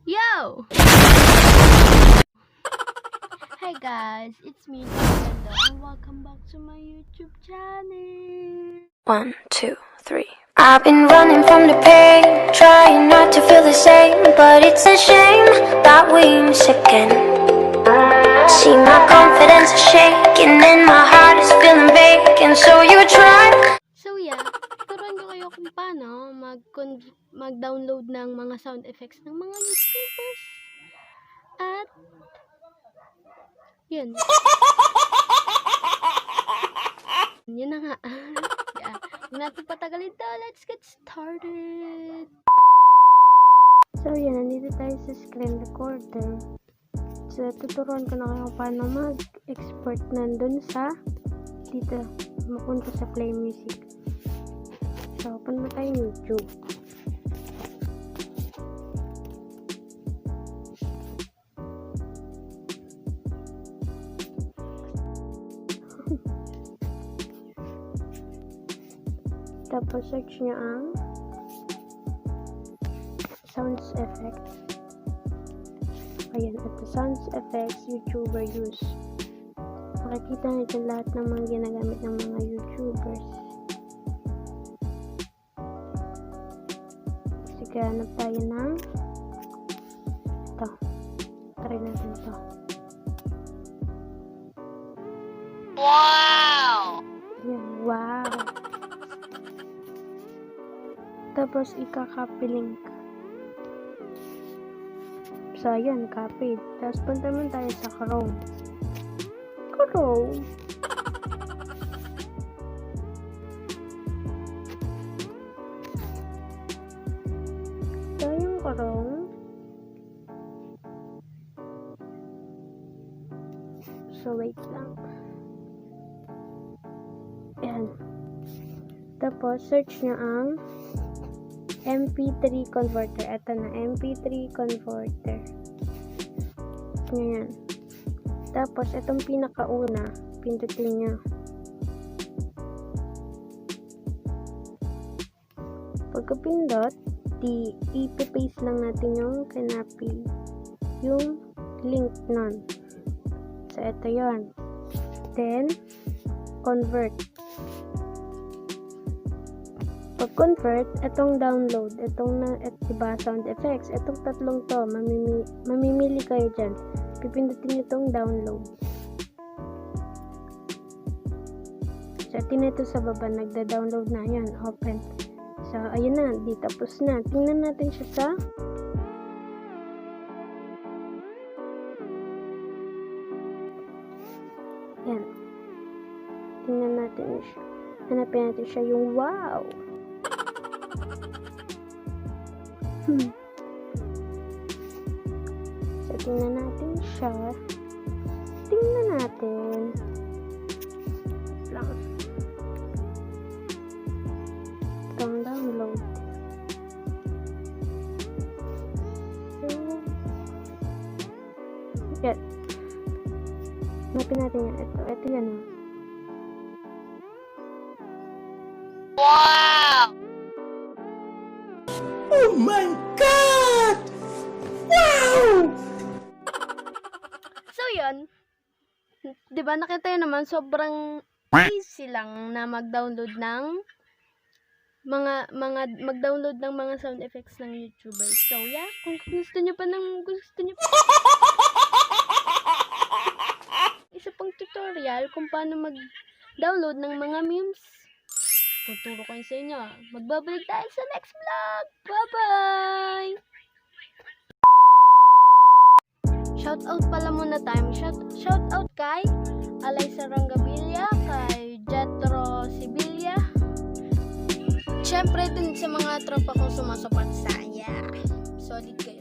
Yo! Hey guys, it's me, Nintendo, and welcome back to my YouTube channel. 1, 2, 3. I've been running from the pain, trying not to feel the same, but it's a shame that we miss again. See, my confidence is shaking and my heart is feeling vacant, so you try. So yeah, turuan ko kayo kung paano mag-download ng mga sound effects ng mga YouTubers. At yun. Yun na nga. Yeah. Huwag natin patagalin to. Let's get started. So yan, nandito tayo sa screen recorder. So tuturuan ko na kayo kung paano mag-export nandun sa dito. Mapunta sa play music. So open mo tayo YouTube. Tapos search nyo ang sounds effects. Ayan, ito sounds effects YouTuber use. Makikita nyo lahat ng mga ginagamit ng mga YouTubers. Sige, hanap tayo ng ito. Try natin ito. Wow! Ayan, wow! Tapos ika-copy link. So, ayan, copy. Tapos punta naman tayo sa Chrome. Chrome. So, yung Chrome. So, wait lang. Ayan. Tapos, search nyo ang MP3 converter. Ito na, MP3 converter. Ganyan. Tapos, itong pinakauna, pindutin nyo. Pagkapindot, i-paste lang natin yung kinapil. Yung link nun. So, ito yon. Then, convert. Pag-convert, itong download, diba, sound effects, itong tatlong to, mamimili kayo dyan. Pipindutin nyo itong download. So, tinito sa baba, nagda-download na yan, open. So, ayun na, di tapos na. Tingnan natin siya sa yan. Tingnan natin siya. Hanapin natin siya yung wow! So, tingnan natin siya. Tingnan natin. Lang. Itong download. So, yan. Hanapin natin yan. Ito yan. Wow! Oh my God! Wow! So, yun. Diba, nakita yun naman, sobrang easy lang na mag-download ng mag-download ng mga sound effects ng YouTubers. So, yeah, kung gusto nyo pa isa pang tutorial kung paano mag-download ng mga memes, tuturo ko sa inyo. Magbabalik tayo sa next vlog. Bye-bye! Shoutout pala muna tayo. Shoutout kay Alay Sarangabilia, kay Jetro Sibilia. Siyempre dun sa mga tropa kong sumasuport sa solid kayo.